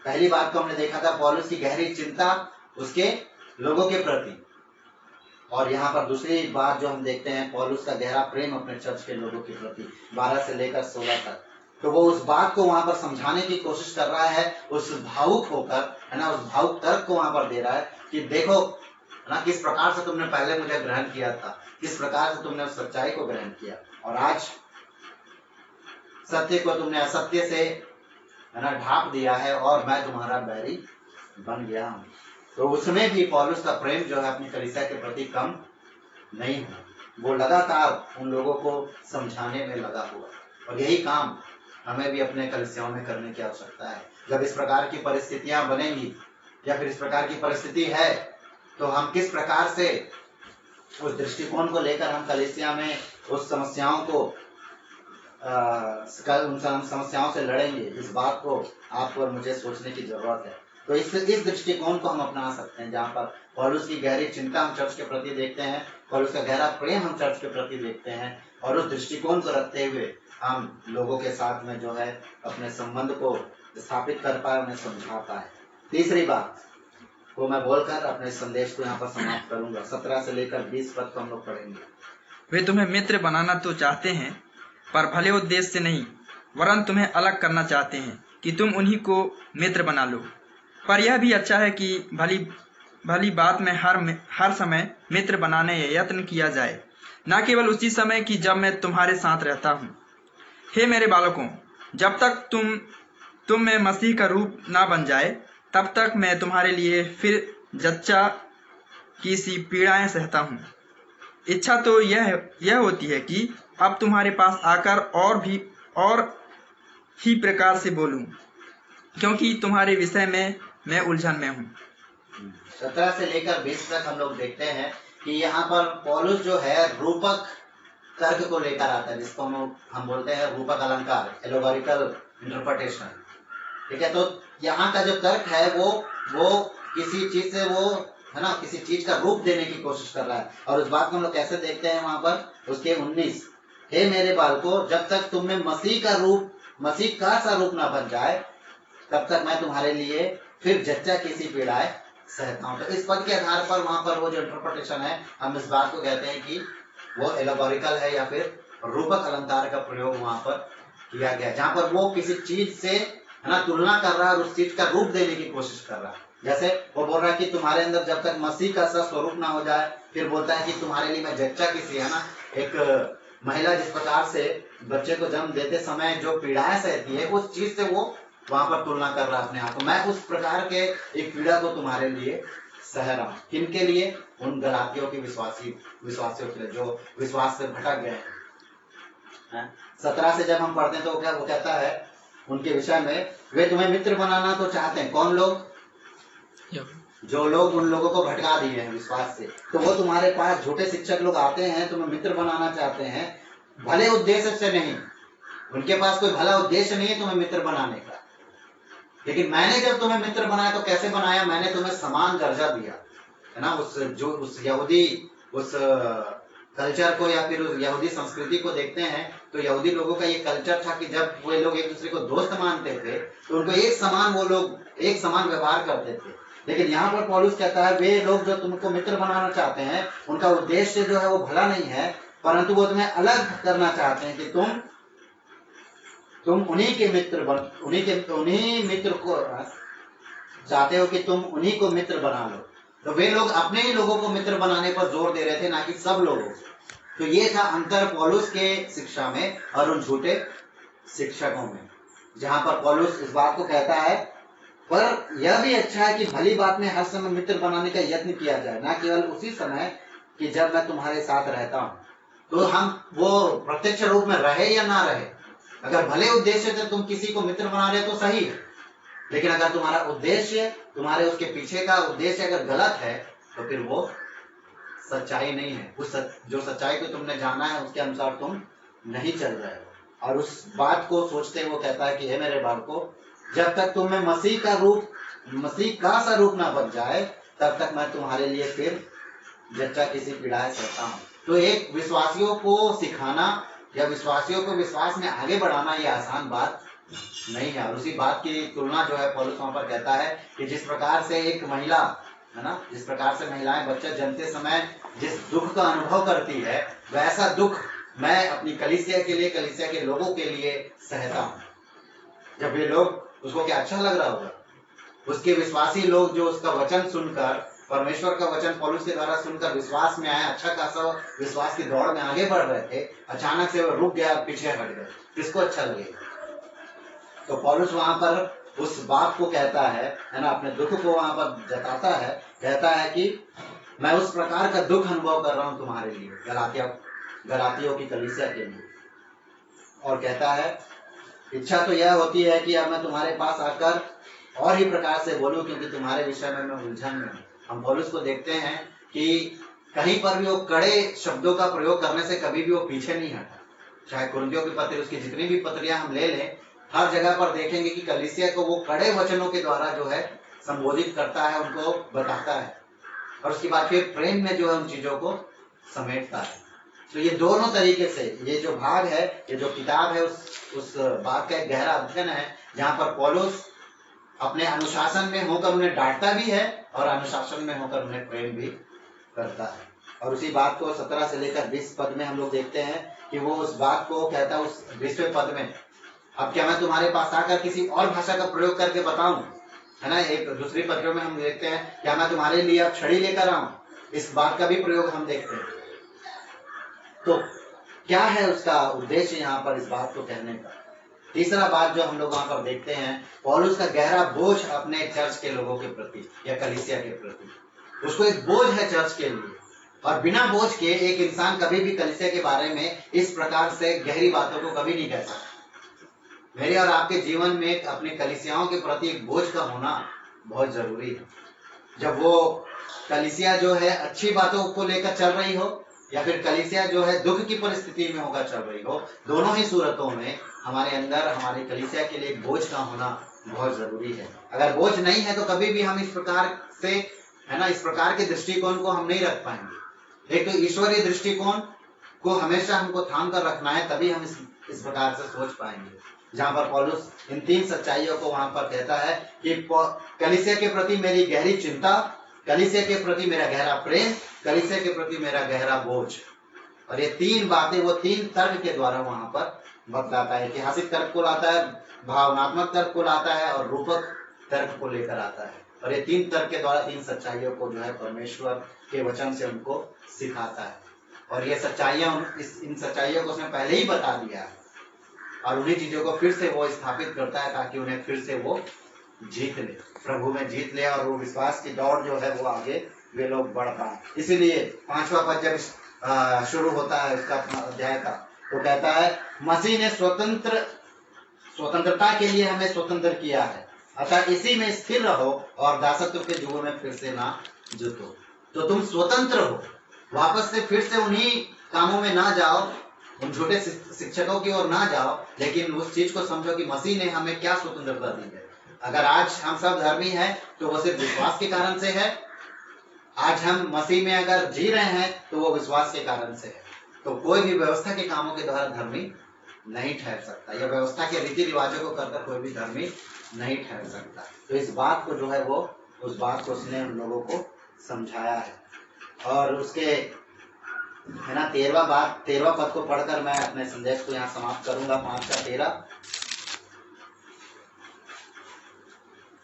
पहली बात तो हमने देखा था पौलुस की गहरी चिंता उसके लोगों के प्रति, और यहाँ पर दूसरी बात जो हम देखते हैं पौलुस का गहरा प्रेम अपने चर्च के लोगों के प्रति 12 से लेकर 16 तक। तो वो उस बात को वहां पर समझाने की कोशिश कर रहा है, उस भावुक होकर, है ना, उस भावुक तर्क को वहां पर दे रहा है कि देखो ना, किस प्रकार से तुमने पहले मुझे ग्रहण किया था, किस प्रकार से तुमने उस सच्चाई को ग्रहण किया, और आज सत्य को तुमने असत्य से, है ना, ढांप दिया है और मैं तुम्हारा बैरी बन गया हूं। तो उसमें भी पौलुस का प्रेम जो है अपनी कलीसिया के प्रति कम नहीं हुआ, वो लगातार उन लोगों को समझाने में लगा हुआ। और यही काम हमें भी अपने कलीसियाओं में करने की आवश्यकता है। जब इस प्रकार की परिस्थितियां बनेंगी या फिर इस प्रकार की परिस्थिति है, तो हम किस प्रकार से उस दृष्टिकोण को लेकर हम कलीसिया में उस समस्याओं को उन समस्याओं से लड़ेंगे, इस बात को आपको और मुझे सोचने की जरूरत है। तो इस दृष्टिकोण को हम अपना सकते हैं, जहाँ पर पौलुस की गहरी चिंता हम चर्च के प्रति देखते हैं, पौलुस का गहरा प्रेम हम चर्च के प्रति देखते हैं, और उस दृष्टिकोण को रखते हुए हम लोगों के साथ में जो है अपने संबंध को स्थापित कर पाए, उन्हें समझा पाए। तीसरी बात को मैं बोलकर अपने संदेश को यहाँ पर समाप्त करूंगा। 17 से लेकर 20 पद को हम लोग पढ़ेंगे। वे तुम्हें मित्र बनाना तो चाहते हैं, पर भले उद्देश्य से नहीं, वरन तुम्हें अलग करना चाहते हैं कि तुम उन्हीं को मित्र बना लो। पर यह भी अच्छा है कि भली बात में हर समय मित्र बनाने यत्न किया जाए, न केवल उसी समय कि जब मैं तुम्हारे साथ रहता हूँ। हे मेरे बालकों, जब तक तुम में मसीह का रूप ना बन जाए, तब तक मैं तुम्हारे लिए फिर जच्चा की सी पीड़ाएं सहता हूँ। इच्छा तो यह होती है कि अब तुम्हारे पास आकर और ही प्रकार से बोलूं, क्योंकि तुम्हारे विषय में मैं उलझन में हूँ। 17 से लेकर 20 तक हम लोग देखते हैं कि यहाँ पर पौलुस जो है रूपक तर्क को लेकर आता है, जिसको हम बोलते हैं रूपक अलंकार, एलोगोरिकल इंटरप्रिटेशन। ठीक है, तो यहाँ का जो तर्क है वो किसी चीज से, वो है ना, किसी चीज का रूप देने की कोशिश कर रहा है। और उस बात को हम लोग कैसे देखते हैं वहां पर उसके 19, हे मेरे बालकों, जब तक तुम में मसीह का सा रूप ना बन जाए, तब तक मैं तुम्हारे लिए फिर जच्चा की सी पीड़ाएं सहता हूँ। तो इस पद के आधार पर वहां पर वो जो इंटरप्रिटेशन है, हम इस बात को कहते हैं कि वो एलोगोरिकल है या फिर रूपक अलंकार का प्रयोग वहां पर किया गया, जहां पर वो किसी चीज से, है ना, तुलना कर रहा है और उस चीज का रूप देने की कोशिश कर रहा है। जैसे वो बोल रहा है कि तुम्हारे अंदर जब तक मसीह का सा स्वरूप ना हो जाए, फिर बोलता है कि तुम्हारे लिए मैं जच्चा किसी, है ना, एक महिला जिस प्रकार से बच्चे को जन्म देते समय जो पीड़ाएं सहती है, उस चीज से वो वहां पर तुलना कर रहा है अपने आप को। मैं उस प्रकार के एक पीड़ा को तुम्हारे लिए सह रहा हूँ। किनके लिए? उन गलातियों के विश्वासियों के लिए जो विश्वास से भटक गए हैं। 17 से जब हम पढ़ते हैं तो वो कहता है उनके विषय में, वे तुम्हें मित्र बनाना तो चाहते हैं। कौन लोग? जो लोग उन लोगों को भटका दिए हैं विश्वास से। तो वो तुम्हारे पास झूठे शिक्षक लोग आते हैं, तुम्हें मित्र बनाना चाहते हैं, भले उद्देश्य से नहीं। उनके पास कोई भला उद्देश्य नहीं है तुम्हें मित्र बनाने का। लेकिन मैंने जब तुम्हें मित्र बनाया तो कैसे बनाया? मैंने तुम्हें समान दर्जा दिया, है ना। उस यहूदी उस कल्चर को या फिर उस यहूदी संस्कृति को देखते हैं तो यहूदी लोगों का ये कल्चर था कि जब वे लोग एक दूसरे को दोस्त मानते थे तो उनको एक समान व्यवहार करते थे। लेकिन यहाँ पर पौलुस कहता है वे लोग जो तुमको मित्र बनाना चाहते हैं, उनका उद्देश्य जो है वो भला नहीं है, परंतु वो तुम्हें अलग करना चाहते हैं कि तुम उन्हीं के मित्र उन्हीं मित्र को चाहते हो कि तुम उन्हीं को मित्र बना लो। तो वे लोग अपने ही लोगों को मित्र बनाने पर जोर दे रहे थे, ना कि सब लोगों को। तो ये था अंतर पौलुस के शिक्षा में और उन झूठे शिक्षकों में, जहां पर पौलुस इस बात को कहता है, पर यह भी अच्छा है कि भली बात में हर समय मित्र बनाने का यत्न किया जाए, ना केवल उसी समय कि जब मैं तुम्हारे साथ रहता हूँ। तो हम वो प्रत्यक्ष रूप में रहे या ना रहे, अगर भले उद्देश्य से तुम किसी को मित्र बना रहे तो सही है, लेकिन अगर तुम्हारा उद्देश्य, तुम्हारे उसके पीछे का उद्देश्य अगर गलत है तो फिर वो सच्चाई नहीं है। जो सच्चाई को तुमने जाना है उसके अनुसार तुम नहीं चल रहे हो। और उस बात को सोचते वो कहता है कि हे मेरे बालकों, जब तक तुम में मसीह का सा रूप ना बन जाए, तब तक मैं तुम्हारे लिए फिर जच्चा किसी पीड़ाएं सहता हूँ। तो एक विश्वासियों को सिखाना या विश्वासियों को विश्वास में आगे बढ़ाना ये आसान बात नहीं है। और उसी बात की तुलना जो है पौलुस वहां पर कहता है कि जिस प्रकार से एक महिला है ना, जिस प्रकार से महिलाएं बच्चा जन्मते समय जिस दुख का अनुभव करती है, वैसा दुख मैं अपनी कलीसिया के लिए, कलीसिया के लोगों के लिए सहता हूँ। जब ये लोग, उसको क्या अच्छा लग रहा होगा, उसके विश्वासी लोग जो उसका वचन सुनकर, परमेश्वर का वचन पौलुस के द्वारा सुनकर विश्वास में आए, अच्छा खासा विश्वास की दौड़ में आगे बढ़ रहे थे, अचानक से वो रुक गया, पीछे हट गए, किसको अच्छा लगेगा? तो पौलुस वहां पर उस बात को कहता है ना, अपने दुख को वहां पर जताता है, कहता है कि मैं उस प्रकार का दुख अनुभव कर रहा हूं तुम्हारे लिए, गलातियों की कलीसिया के लिए। और कहता है इच्छा तो यह होती है कि अब मैं तुम्हारे पास आकर और ही प्रकार से बोलूं, क्योंकि तुम्हारे विषय में मैं उलझन में हूं। हम पौलुस को देखते हैं कि कहीं पर भी वो कड़े शब्दों का प्रयोग करने से कभी भी वो पीछे नहीं हटा। चाहे कुरिन्थियों की पत्री, उसकी जितनी भी पत्रियां हम ले लें, हर जगह पर देखेंगे कि कलीसिया को वो कड़े वचनों के द्वारा जो है संबोधित करता है, उनको बताता है, और उसके बाद फिर प्रेम में जो है उन चीजों को समेटता है। तो ये दोनों तरीके से ये जो भाग है, ये जो किताब है, उस बात का एक गहरा अध्ययन है, जहाँ पर पौलुस अपने अनुशासन में होकर उन्हें डांटता भी है और अनुशासन में होकर उन्हें प्रेम भी करता है। और उसी बात को 17 से लेकर 20 पद में हम लोग देखते हैं कि वो उस बात को कहता है उस 20वें पद में, अब क्या मैं तुम्हारे पास आकर किसी और भाषा का प्रयोग करके बताऊं, है ना। एक दूसरी पत्रों में हम देखते हैं क्या मैं तुम्हारे लिए अब छड़ी लेकर आऊं, इस बात का भी प्रयोग हम देखते हैं। तो क्या है उसका उद्देश्य यहाँ पर इस बात को कहने का? तीसरा बात जो हम लोग वहां पर देखते हैं, पौलुस का गहरा बोझ अपने चर्च के लोगों के प्रति या कलीसिया के प्रति। उसको एक बोझ है चर्च के लिए, और बिना बोझ के एक इंसान कभी भी कलीसिया के बारे में इस प्रकार से गहरी बातों को कभी नहीं कह सकता। मेरे और आपके जीवन में अपने कलीसियाओं के प्रति एक बोझ का होना बहुत जरूरी है। जब वो कलीसिया जो है अच्छी बातों को लेकर चल रही हो, या फिर कलीसिया जो है दुख की परिस्थिति में होकर चल रही हो, दोनों ही सूरतों में हमारे अंदर हमारी कलीसिया के लिए बोझ का होना बहुत जरूरी है। अगर बोझ नहीं है तो कभी भी हम इस प्रकार से, है ना, इस प्रकार के दृष्टिकोण को हम नहीं रख पाएंगे। एक तो ईश्वरीय दृष्टिकोण को हमेशा हमको थाम कर रखना है, तभी हम इस प्रकार से सोच पाएंगे। जहाँ पर पौलुस इन 3 सच्चाइयों को वहां पर कहता है कि कलीसिया के प्रति मेरी गहरी चिंता, कलीसिया के प्रति मेरा गहरा प्रेम, कलीसिया के प्रति मेरा गहरा बोझ। और ये 3 बातें वो 3 तर्क के द्वारा वहां पर बतलाता है। ऐतिहासिक तर्क को लाता है, भावनात्मक तर्क को लाता है, और रूपक तर्क को लेकर आता है। और ये 3 तर्क के द्वारा 3 सच्चाइयों को जो है परमेश्वर के वचन से उनको सिखाता है। और ये सच्चाइयां, इन सच्चाइयों को उसने पहले ही बता दिया है, और उन्हीं चीजों को फिर से वो स्थापित करता है ताकि उन्हें फिर से वो जीत ले, प्रभु में जीत ले, और वो विश्वास की दौड़ जो है वो आगे वे लोग बढ़ पाए। इसीलिए 5वां पद जब शुरू होता है उसका अध्याय का, तो कहता है मसीह ने स्वतंत्रता के लिए हमें स्वतंत्र किया है, अतः इसी में स्थिर रहो और दासत्व के जुए में फिर से ना जुटो। तो तुम स्वतंत्र हो, वापस से फिर से उन्हीं कामों में ना जाओ, उन झूठे शिक्षकों की ओर ना जाओ, लेकिन उस चीज को समझो कि मसीह ने हमें क्या स्वतंत्रता दी है। अगर आज हम सब धर्मी हैं तो वो सिर्फ विश्वास के कारण से है। आज हम मसीह में अगर जी रहे हैं तो वो विश्वास के कारण से है। तो कोई भी व्यवस्था के कामों के द्वारा धर्मी नहीं ठहर सकता, या व्यवस्था के रीति रिवाजों को करकर कोई भी धर्मी नहीं ठहर सकता। तो इस बात को जो है वो, उस बात को उसने उन लोगों को समझाया है। और उसके, है ना, 13वां पद को पढ़कर मैं अपने संदेश को यहाँ समाप्त करूंगा। 5 का 13।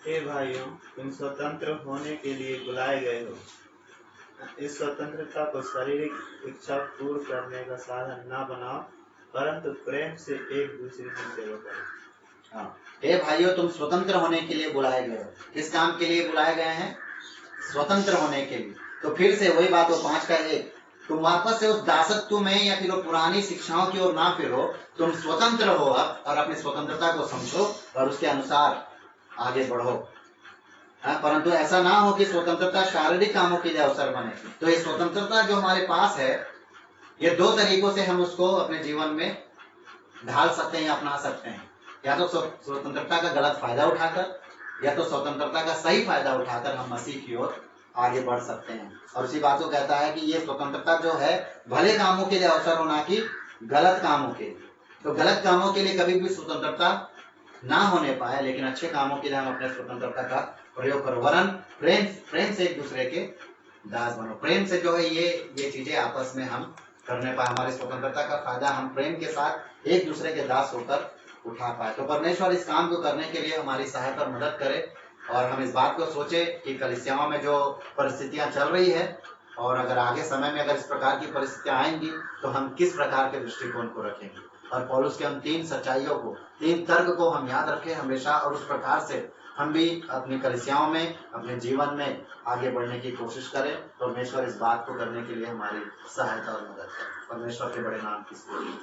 हे भाइयों, तुम स्वतंत्र होने के लिए बुलाए गए हो। इस स्वतंत्रता को शारीरिक इच्छा पूर्ण करने का साधन न बनाओ, परंतु प्रेम से एक दूसरे की सेवा करो। हाँ, हे भाइयों, तुम स्वतंत्र होने के लिए बुलाए गए हो। किस काम के लिए बुलाए गए हैं? स्वतंत्र होने के लिए। तो फिर से वही बात हो, 5 का 1, तुम वापस से उस दासत्व में या फिर वो पुरानी शिक्षाओं की ओर ना फिरो। तुम स्वतंत्र हो अब, और अपनी स्वतंत्रता को समझो और उसके अनुसार आगे बढ़ो। परंतु ऐसा ना हो कि स्वतंत्रता शारीरिक कामों के लिए अवसर बने। तो ये स्वतंत्रता जो हमारे पास है, ये 2 तरीकों से हम उसको अपने जीवन में ढाल सकते हैं, अपना सकते हैं। या तो स्वतंत्रता का गलत फायदा उठाकर, या तो स्वतंत्रता का सही फायदा उठाकर हम मसीह की ओर आगे बढ़ सकते हैं। और उसी बात को कहता है कि ये स्वतंत्रता जो है भले कामों के लिए अवसर होना कि गलत कामों के लिए। तो गलत कामों के लिए कभी भी स्वतंत्रता ना होने पाए, लेकिन अच्छे कामों के लिए हम अपने स्वतंत्रता का प्रयोग करो। वरन प्रेम से एक दूसरे के दास बनो। प्रेम से जो है ये चीजें आपस में हम करने पाए, हमारी स्वतंत्रता का फायदा हम प्रेम के साथ एक दूसरे के दास होकर उठा पाए। तो परमेश्वर इस काम को करने के लिए हमारी सहायता और मदद करे, और हम इस बात को सोचे कि कलीसियाओं में जो परिस्थितियां चल रही है, और अगर आगे समय में अगर इस प्रकार की परिस्थितियां आएंगी तो हम किस प्रकार के दृष्टिकोण को रखेंगे। और पौलुस के हम 3 सच्चाइयों को, 3 तर्क को हम याद रखें हमेशा, और उस प्रकार से हम भी अपनी कलीसियाओं में, अपने जीवन में आगे बढ़ने की कोशिश करें। परमेश्वर इस बात को करने के लिए हमारी सहायता और मदद करे। परमेश्वर के बड़े नाम की स्तुति।